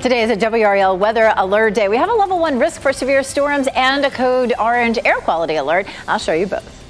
Today is a WRAL weather alert day. We have a level 1 risk for severe storms and a code orange air quality alert. I'll show you both.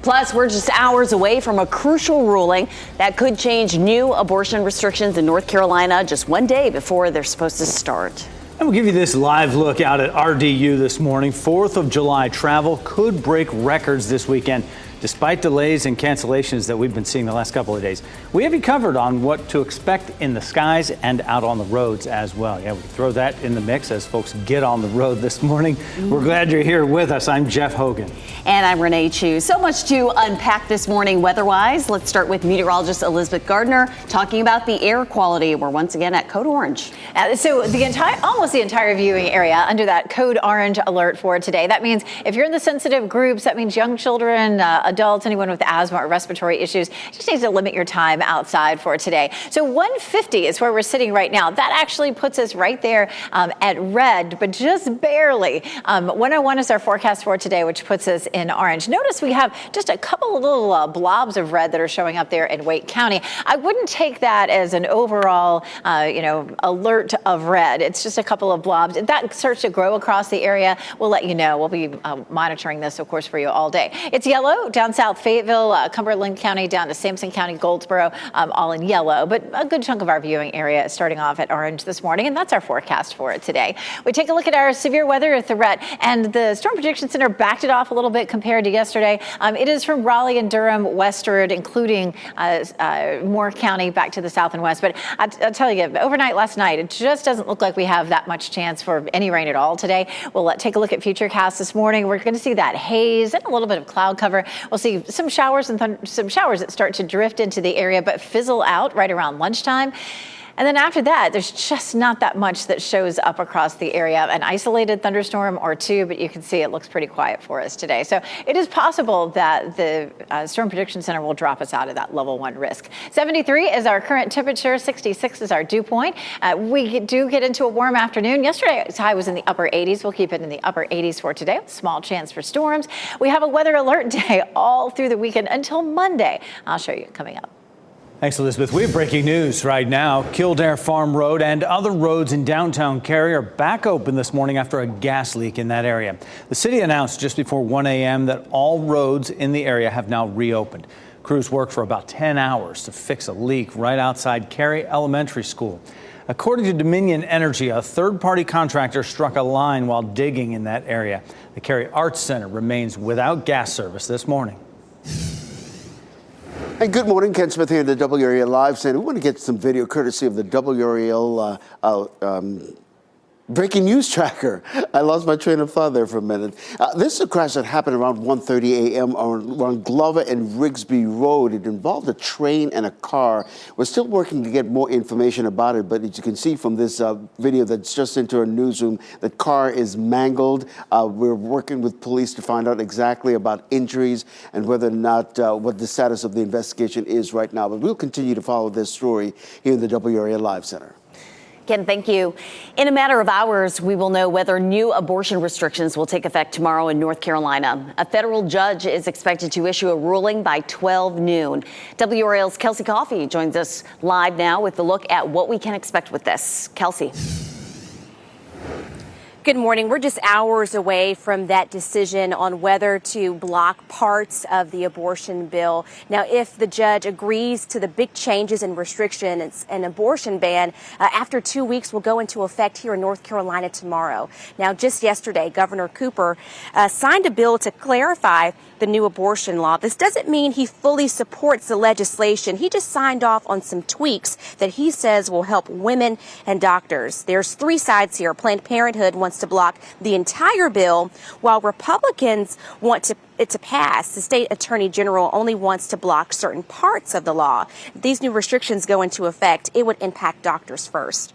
Plus, we're just hours away from a crucial ruling that could change new abortion restrictions in North Carolina just one day before they're supposed to start. And we'll give you this live look out at RDU this morning. 4th of July travel could break records this weekend, despite delays and cancellations that we've been seeing the last couple of days. We have you covered on what to expect in the skies and out on the roads as well. Yeah, we throw that in the mix as folks get on the road this morning. We're glad you're here with us. I'm Jeff Hogan. And I'm Renee Chu. So much to unpack this morning weather-wise. Let's start with meteorologist Elizabeth Gardner talking about the air quality. We're once again at code orange. So almost the entire viewing area under that code orange alert for today. That means if you're in the sensitive groups, that means young children, adults, anyone with asthma or respiratory issues, just need to limit your time outside for today. So 150 is where we're sitting right now. That actually puts us right there at red, but just barely. 101 is our forecast for today, which puts us in orange. Notice we have just a couple of little blobs of red that are showing up there in Wake County. I wouldn't take that as an overall, alert of red. It's just a couple of blobs. If that starts to grow across the area, we'll let you know. We'll be monitoring this, of course, for you all day. It's yellow down south Fayetteville, Cumberland County, down to Sampson County, Goldsboro, all in yellow. But a good chunk of our viewing area is starting off at orange this morning, and that's our forecast for it today. We take a look at our severe weather threat, and the Storm Prediction Center backed it off a little bit compared to yesterday. It is from Raleigh and Durham westward, including Moore County back to the south and west. But I'll tell you, overnight last night, it just doesn't look like we have that much chance for any rain at all today. We'll take a look at futurecasts this morning. We're going to see that haze and a little bit of cloud cover. We'll see some showers and some showers that start to drift into the area, but fizzle out right around lunchtime. And then after that, there's just not that much that shows up across the area. An isolated thunderstorm or two, but you can see it looks pretty quiet for us today. So it is possible that the Storm Prediction Center will drop us out of that level 1 risk. 73 is our current temperature. 66 is our dew point. We do get into a warm afternoon. Yesterday's high was in the upper 80s. We'll keep it in the upper 80s for today. Small chance for storms. We have a weather alert day all through the weekend until Monday. I'll show you coming up. Thanks, Elizabeth. We have breaking news right now. Kildare Farm Road and other roads in downtown Cary are back open this morning after a gas leak in that area. The city announced just before 1 a.m. that all roads in the area have now reopened. Crews worked for about 10 hours to fix a leak right outside Cary Elementary School. According to Dominion Energy, a third-party contractor struck a line while digging in that area. The Cary Arts Center remains without gas service this morning. Hey, good morning. Ken Smith here in the WRAL Live Center. We want to get some video courtesy of the WRAL breaking news tracker. I lost my train of thought there for a minute. This is a crash that happened around 1:30 a.m. on Glover and Rigsby Road. It involved a train and a car. We're still working to get more information about it, but as you can see from this video that's just into our newsroom, the car is mangled. We're working with police to find out exactly about injuries and whether or not what the status of the investigation is right now. But we'll continue to follow this story here in the WRAL Live Center. Ken, thank you. In a matter of hours, we will know whether new abortion restrictions will take effect tomorrow in North Carolina. A federal judge is expected to issue a ruling by 12 noon. WRAL's Kelsey Coffey joins us live now with a look at what we can expect with this. Kelsey. Good morning. We're just hours away from that decision on whether to block parts of the abortion bill. Now, if the judge agrees to the big changes and restrictions, an abortion ban after 2 weeks will go into effect here in North Carolina tomorrow. Now, just yesterday, Governor Cooper signed a bill to clarify the new abortion law. This doesn't mean he fully supports the legislation. He just signed off on some tweaks that he says will help women and doctors. There's 3 sides here. Planned Parenthood wants to block the entire bill, while Republicans want it to pass. The state attorney general only wants to block certain parts of the law. If these new restrictions go into effect, it would impact doctors first.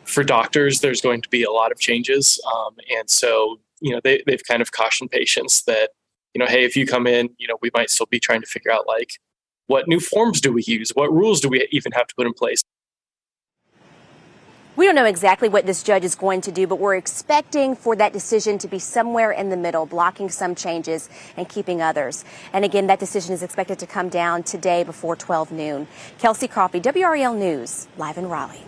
For doctors, there's going to be a lot of changes. And so, they've kind of cautioned patients that, hey, if you come in, we might still be trying to figure out, what new forms do we use? What rules do we even have to put in place? We don't know exactly what this judge is going to do, but we're expecting for that decision to be somewhere in the middle, blocking some changes and keeping others. And again, that decision is expected to come down today before 12 noon. Kelsey Coffey, WRAL News, live in Raleigh.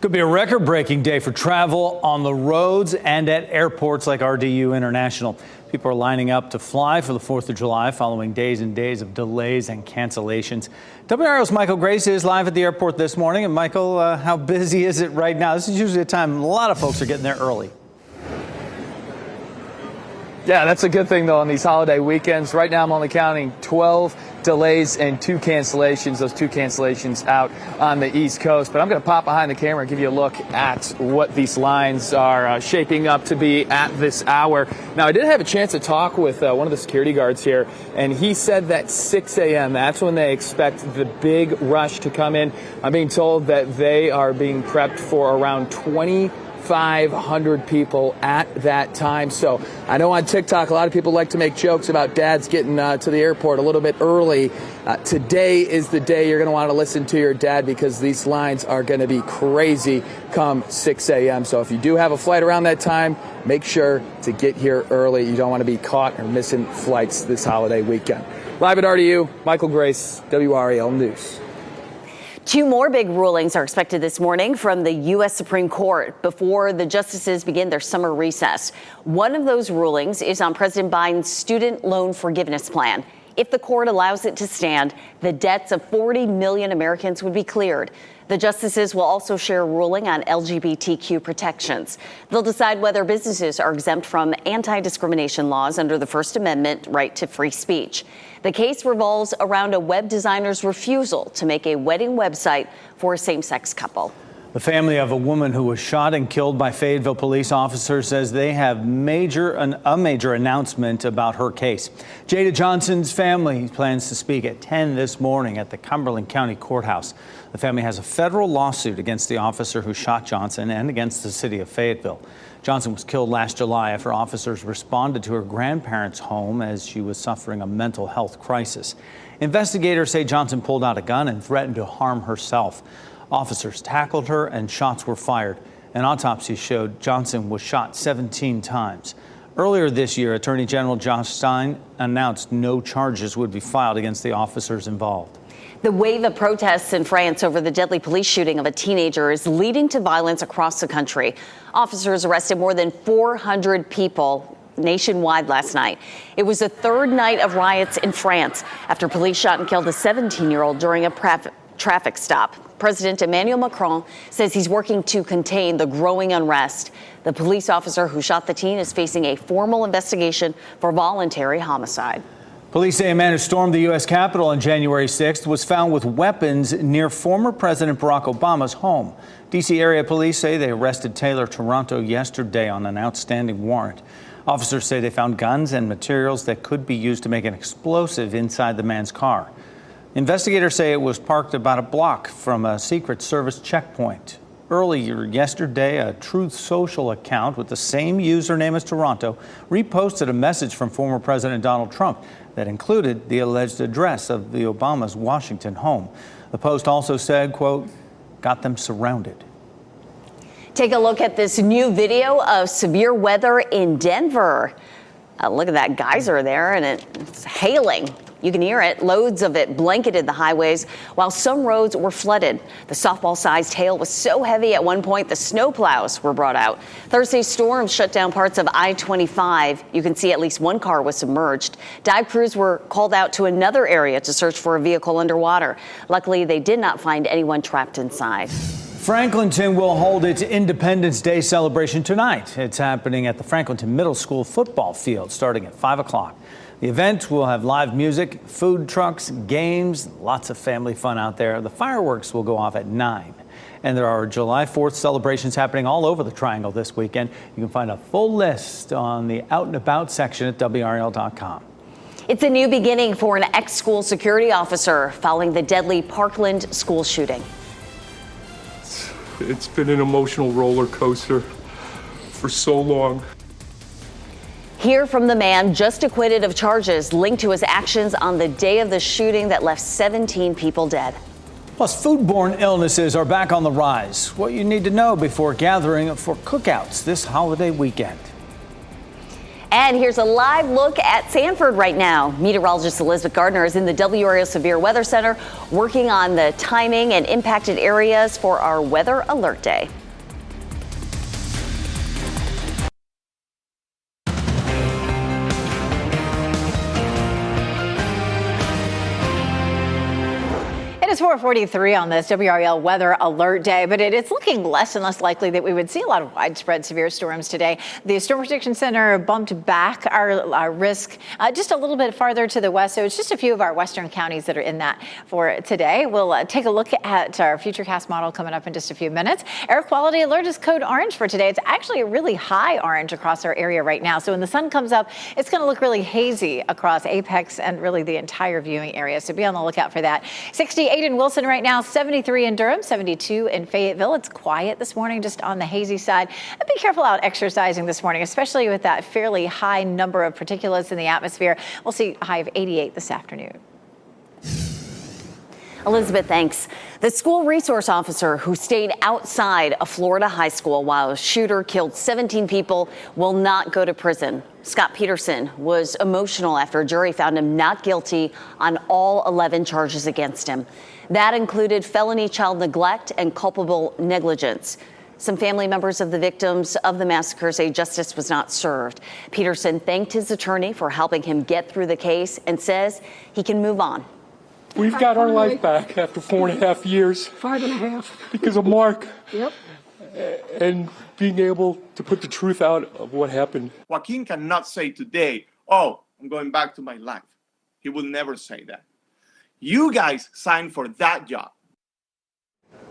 Could be a record-breaking day for travel on the roads and at airports like RDU International. People are lining up to fly for the 4th of July following days and days of delays and cancellations. WRAL's Michael Grace is live at the airport this morning. And Michael, how busy is it right now? This is usually a time a lot of folks are getting there early. Yeah, that's a good thing, though, on these holiday weekends. Right now, I'm only counting 12 delays and 2 cancellations, those 2 cancellations out on the East Coast. But I'm going to pop behind the camera and give you a look at what these lines are shaping up to be at this hour. Now, I did have a chance to talk with one of the security guards here, and he said that 6 a.m., that's when they expect the big rush to come in. I'm being told that they are being prepped for around 2,500 people at that time. So I know on TikTok, a lot of people like to make jokes about dads getting to the airport a little bit early. Today is the day you're going to want to listen to your dad, because these lines are going to be crazy come 6 a.m. So if you do have a flight around that time, make sure to get here early. You don't want to be caught or missing flights this holiday weekend. Live at RDU, Michael Grace, WRAL News. 2 more big rulings are expected this morning from the U.S. Supreme Court before the justices begin their summer recess. One of those rulings is on President Biden's student loan forgiveness plan. If the court allows it to stand, the debts of 40 million Americans would be cleared. The justices will also share a ruling on LGBTQ protections. They'll decide whether businesses are exempt from anti-discrimination laws under the First Amendment right to free speech. The case revolves around a web designer's refusal to make a wedding website for a same-sex couple. The family of a woman who was shot and killed by Fayetteville police officers says they have a major announcement about her case. Jada Johnson's family plans to speak at 10 this morning at the Cumberland County Courthouse. The family has a federal lawsuit against the officer who shot Johnson and against the city of Fayetteville. Johnson was killed last July after officers responded to her grandparents' home as she was suffering a mental health crisis. Investigators say Johnson pulled out a gun and threatened to harm herself. Officers tackled her and shots were fired. An autopsy showed Johnson was shot 17 times. Earlier this year, Attorney General Josh Stein announced no charges would be filed against the officers involved. The wave of protests in France over the deadly police shooting of a teenager is leading to violence across the country. Officers arrested more than 400 people nationwide last night. It was the 3rd night of riots in France after police shot and killed a 17-year-old during a traffic stop. President Emmanuel Macron says he's working to contain the growing unrest. The police officer who shot the teen is facing a formal investigation for voluntary homicide. Police say a man who stormed the U.S. Capitol on January 6th was found with weapons near former President Barack Obama's home. D.C. area police say they arrested Taylor Toronto yesterday on an outstanding warrant. Officers say they found guns and materials that could be used to make an explosive inside the man's car. Investigators say it was parked about a block from a Secret Service checkpoint. Earlier yesterday, a Truth Social account with the same username as Toronto reposted a message from former President Donald Trump that included the alleged address of the Obama's Washington home. The post also said, quote, "Got them surrounded." Take a look at this new video of severe weather in Denver. Look at that geyser there, and it's hailing. You can hear it. Loads of it blanketed the highways, while some roads were flooded. The softball-sized hail was so heavy at one point the snowplows were brought out. Thursday's storm shut down parts of I-25. You can see at least one car was submerged. Dive crews were called out to another area to search for a vehicle underwater. Luckily, they did not find anyone trapped inside. Franklinton will hold its Independence Day celebration tonight. It's happening at the Franklinton Middle School football field starting at 5 o'clock. The event will have live music, food trucks, games, lots of family fun out there. The fireworks will go off at 9. And there are July 4th celebrations happening all over the Triangle this weekend. You can find a full list on the Out and About section at WRAL.com. It's a new beginning for an ex-school security officer following the deadly Parkland school shooting. It's been an emotional roller coaster for so long. Hear from the man just acquitted of charges linked to his actions on the day of the shooting that left 17 people dead. Plus, foodborne illnesses are back on the rise. What you need to know before gathering for cookouts this holiday weekend. And here's a live look at Sanford right now. Meteorologist Elizabeth Gardner is in the WRAL Severe Weather Center working on the timing and impacted areas for our Weather Alert Day. is 4:43 on this WRAL weather alert day, but it's looking less and less likely that we would see a lot of widespread severe storms today. The Storm Prediction Center bumped back our risk just a little bit farther to the west, so it's just a few of our western counties that are in that for today. We'll take a look at our Futurecast model coming up in just a few minutes. Air quality alert is code orange for today. It's actually a really high orange across our area right now, so when the sun comes up, it's going to look really hazy across Apex and really the entire viewing area, so be on the lookout for that. 68 in Wilson right now, 73 in Durham, 72 in Fayetteville. It's quiet this morning, just on the hazy side. And be careful out exercising this morning, especially with that fairly high number of particulates in the atmosphere. We'll see a high of 88 this afternoon. Elizabeth, thanks. The school resource officer who stayed outside a Florida high school while a shooter killed 17 people will not go to prison. Scott Peterson was emotional after a jury found him not guilty on all 11 charges against him. That included felony child neglect and culpable negligence. Some family members of the victims of the massacre say justice was not served. Peterson thanked his attorney for helping him get through the case and says he can move on. We've got our life back after 4.5 years. 5.5. Because of Mark. Yep. And being able to put the truth out of what happened. Joaquin cannot say today, oh, I'm going back to my life. He will never say that. You guys signed for that job.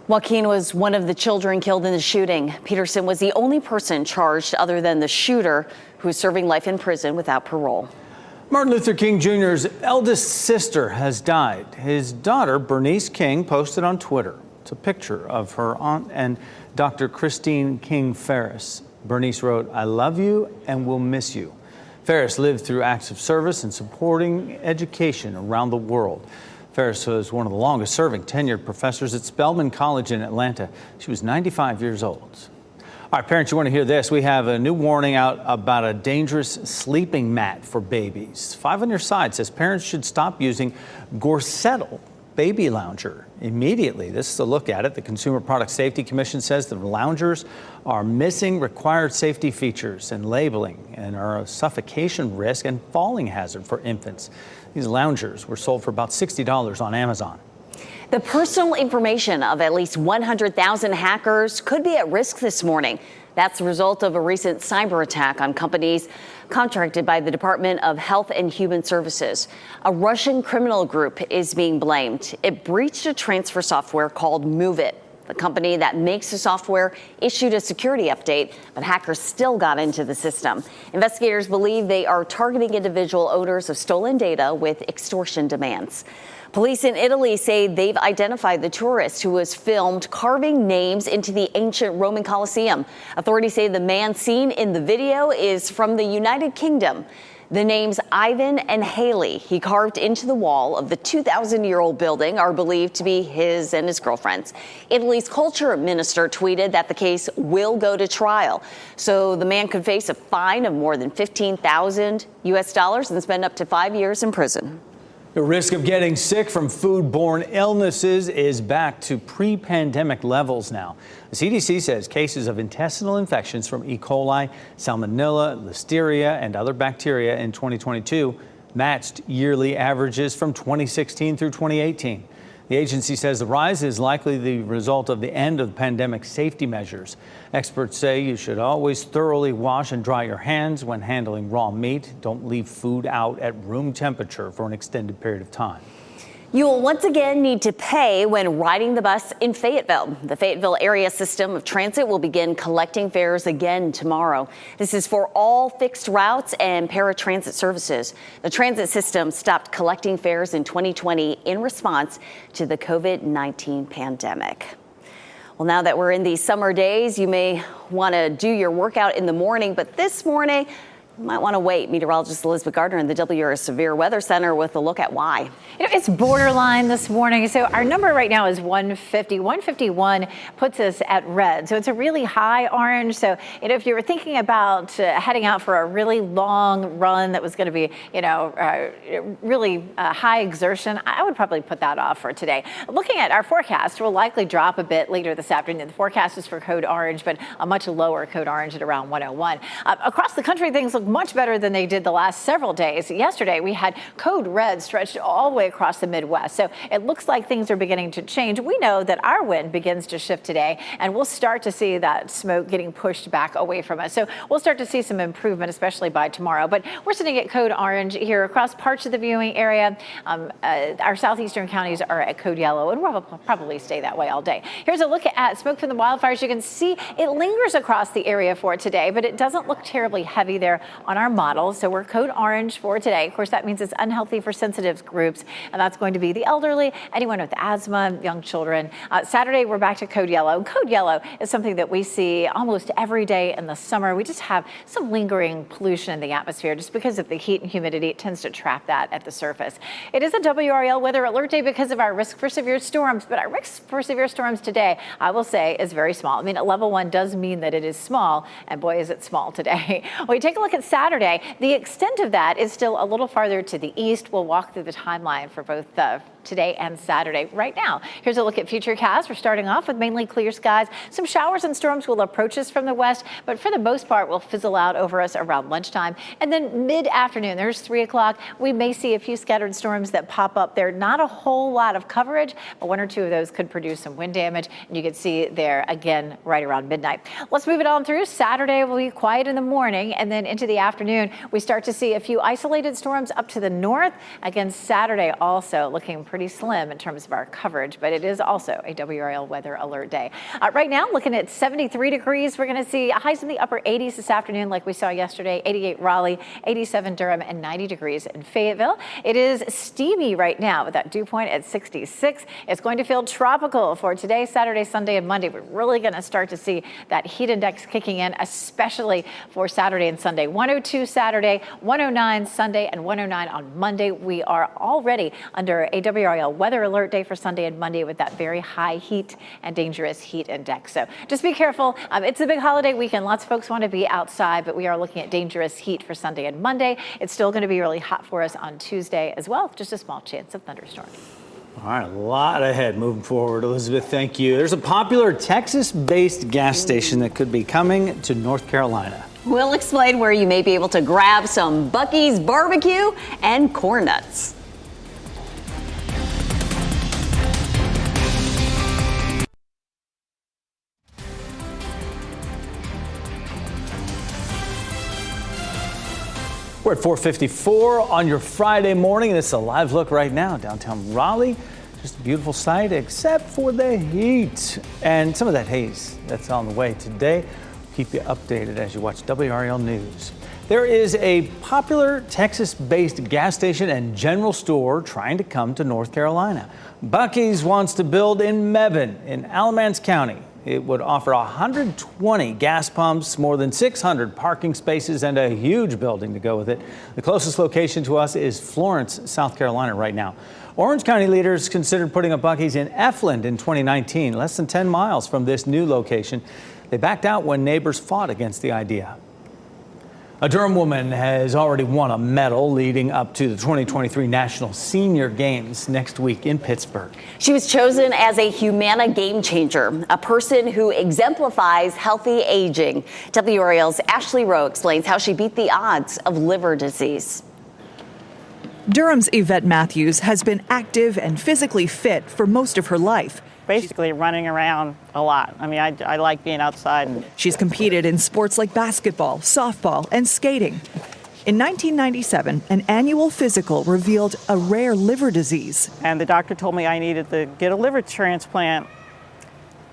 Joaquin was one of the children killed in the shooting. Peterson was the only person charged other than the shooter who is serving life in prison without parole. Martin Luther King Jr.'s eldest sister has died. His daughter, Bernice King, posted on Twitter. It's a picture of her aunt and Dr. Christine King Ferris. Bernice wrote, "I love you and will miss you." Ferris lived through acts of service and supporting education around the world. Ferris was one of the longest serving tenured professors at Spelman College in Atlanta. She was 95 years old. All right, parents, you want to hear this? We have a new warning out about a dangerous sleeping mat for babies. 5 on your side says parents should stop using Gorsettle baby lounger immediately. This is a look at it. The Consumer Product Safety Commission says the loungers are missing required safety features and labeling and are a suffocation risk and falling hazard for infants. These loungers were sold for about $60 on Amazon. The personal information of at least 100,000 hackers could be at risk this morning. That's the result of a recent cyber attack on companies contracted by the Department of Health and Human Services. A Russian criminal group is being blamed. It breached a transfer software called MoveIt. The company that makes the software issued a security update, but hackers still got into the system. Investigators believe they are targeting individual owners of stolen data with extortion demands. Police in Italy say they've identified the tourist who was filmed carving names into the ancient Roman Colosseum. Authorities say the man seen in the video is from the United Kingdom. The names Ivan and Haley he carved into the wall of the 2,000-year-old building are believed to be his and his girlfriend's. Italy's culture minister tweeted that the case will go to trial. So the man could face a fine of more than $15,000 and spend up to 5 years in prison. The risk of getting sick from foodborne illnesses is back to pre-pandemic levels now. The CDC says cases of intestinal infections from E. coli, salmonella, listeria, and other bacteria in 2022 matched yearly averages from 2016 through 2018. The agency says the rise is likely the result of the end of pandemic safety measures. Experts say you should always thoroughly wash and dry your hands when handling raw meat. Don't leave food out at room temperature for an extended period of time. You will once again need to pay when riding the bus in Fayetteville. The Fayetteville Area System of Transit will begin collecting fares again tomorrow. This is for all fixed routes and paratransit services. The transit system stopped collecting fares in 2020 in response to the COVID-19 pandemic. Well, now that we're in these summer days, you may want to do your workout in the morning, but this morning, you might want to wait. Meteorologist Elizabeth Gardner in the WRAL Severe Weather Center with a look at why. You know, it's borderline this morning. So our number right now is 150. 151 puts us at red. So it's a really high orange. So, you know, if you were thinking about heading out for a really long run that was going to be, really high exertion, I would probably put that off for today. Looking at our forecast, we'll likely drop a bit later this afternoon. The forecast is for code orange, but a much lower code orange at around 101. Across the country, things look look much better than they did the last several days. Yesterday, we had code red stretched all the way across the Midwest. So it looks like things are beginning to change. We know that our wind begins to shift today, and we'll start to see that smoke getting pushed back away from us. So we'll start to see some improvement, especially by tomorrow. But we're sitting at code orange here across parts of the viewing area. Our southeastern counties are at code yellow, and we'll probably stay that way all day. Here's a look at smoke from the wildfires. You can see it lingers across the area for today, but it doesn't look terribly heavy there on our model. So we're code orange for today. Of course, that means it's unhealthy for sensitive groups, and that's going to be the elderly, anyone with asthma, young children. Saturday, we're back to code yellow. Code yellow is something that we see almost every day in the summer. We just have some lingering pollution in the atmosphere just because of the heat and humidity. It tends to trap that at the surface. It is a WRAL weather alert day because of our risk for severe storms, but our risk for severe storms today, I will say, is very small. I mean, at level 1 does mean that it is small, and boy, is it small today. When we take a look at Saturday, the extent of that is still a little farther to the east. We'll walk through the timeline for both today and Saturday right now. Here's a look at futurecast. We're starting off with mainly clear skies. Some showers and storms will approach us from the west, but for the most part will fizzle out over us around lunchtime. And then mid-afternoon, there's 3 o'clock, we may see a few scattered storms that pop up there. Not a whole lot of coverage, but 1 or 2 of those could produce some wind damage, and you can see there again right around midnight. Let's move it on through. Saturday will be quiet in the morning, and then into the afternoon, we start to see a few isolated storms up to the north. Again, Saturday also looking pretty slim in terms of our coverage, but it is also a WRAL weather alert day. Right now, looking at 73 degrees. We're going to see highs in the upper 80s this afternoon, like we saw yesterday. 88 Raleigh, 87 Durham, and 90 degrees in Fayetteville. It is steamy right now with that dew point at 66. It's going to feel tropical for today, Saturday, Sunday, and Monday. We're really going to start to see that heat index kicking in, especially for Saturday and Sunday. 102 Saturday, 109 Sunday, and 109 on Monday. We are already under a WRAL weather alert day for Sunday and Monday with that very high heat and dangerous heat index. So just be careful. It's a big holiday weekend. Lots of folks want to be outside, but we are looking at dangerous heat for Sunday and Monday. It's still going to be really hot for us on Tuesday as well. Just a small chance of thunderstorms. All right, a lot ahead moving forward. Elizabeth, thank you. There's a popular Texas-based gas station that could be coming to North Carolina. We'll explain where you may be able to grab some Buc-ee's barbecue and corn nuts. We're at 4:54 on your Friday morning. This is a live look right now. Downtown Raleigh, just a beautiful sight except for the heat and some of that haze that's on the way today. Keep you updated as you watch WRAL News. There is a popular Texas-based gas station and general store trying to come to North Carolina. Buc-ee's wants to build in Mebane in Alamance County. It would offer 120 gas pumps, more than 600 parking spaces, and a huge building to go with it. The closest location to us is Florence, South Carolina right now. Orange County leaders considered putting a Buc-ee's in Efland in 2019, less than 10 miles from this new location. They backed out when neighbors fought against the idea. A Durham woman has already won a medal leading up to the 2023 National Senior Games next week in Pittsburgh. She was chosen as a Humana game changer, a person who exemplifies healthy aging. WRAL's Ashley Rowe explains how she beat the odds of liver disease. Durham's Yvette Matthews has been active and physically fit for most of her life. Basically running around a lot. I mean, I like being outside. She's competed in sports like basketball, softball, and skating. In 1997, an annual physical revealed a rare liver disease. And the doctor told me I needed to get a liver transplant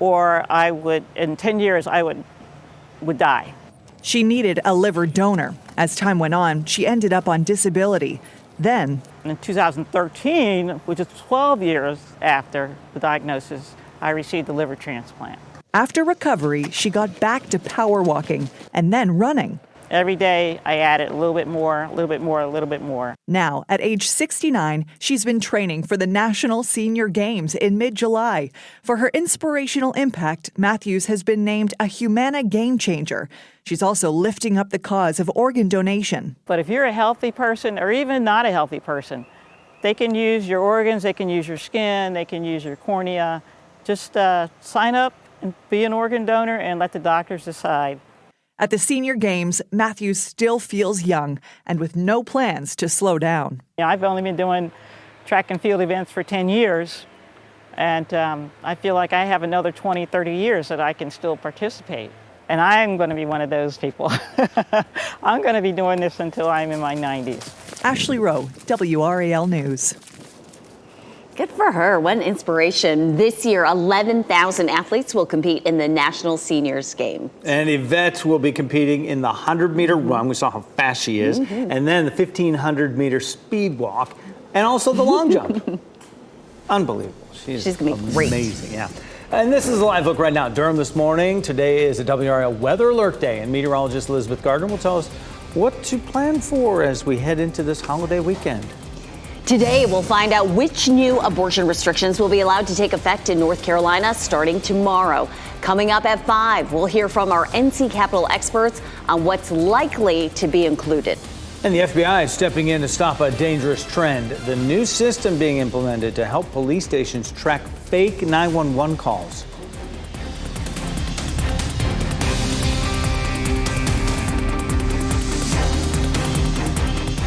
or I would, in 10 years, I would die. She needed a liver donor. As time went on, she ended up on disability. Then, in 2013, which is 12 years after the diagnosis, I received a liver transplant. After recovery, she got back to power walking and then running. Every day I added a little bit more, a little bit more, a little bit more. Now, at age 69, she's been training for the National Senior Games in mid-July. For her inspirational impact, Matthews has been named a Humana game changer. She's also lifting up the cause of organ donation. But if you're a healthy person or even not a healthy person, they can use your organs, they can use your skin, they can use your cornea. Just sign up and be an organ donor and let the doctors decide. At the senior games, Matthews still feels young and with no plans to slow down. I've only been doing track and field events for 10 years, and I feel like I have another 20, 30 years that I can still participate. And I'm going to be one of those people. I'm going to be doing this until I'm in my 90s. Ashley Rowe, WRAL News. Good for her. What an inspiration. This year, 11,000 athletes will compete in the National Seniors Game. And Yvette will be competing in the 100-meter run. We saw how fast she is. And then the 1,500-meter speed walk. And also the long jump. Unbelievable. She's going to be great. Amazing, yeah. And this is a live look right now. Durham this morning. Today is a WRAL Weather Alert Day. And meteorologist Elizabeth Gardner will tell us what to plan for as we head into this holiday weekend. Today, we'll find out which new abortion restrictions will be allowed to take effect in North Carolina starting tomorrow. Coming up at 5, we'll hear from our NC Capitol experts on what's likely to be included. And the FBI is stepping in to stop a dangerous trend. The new system being implemented to help police stations track fake 911 calls.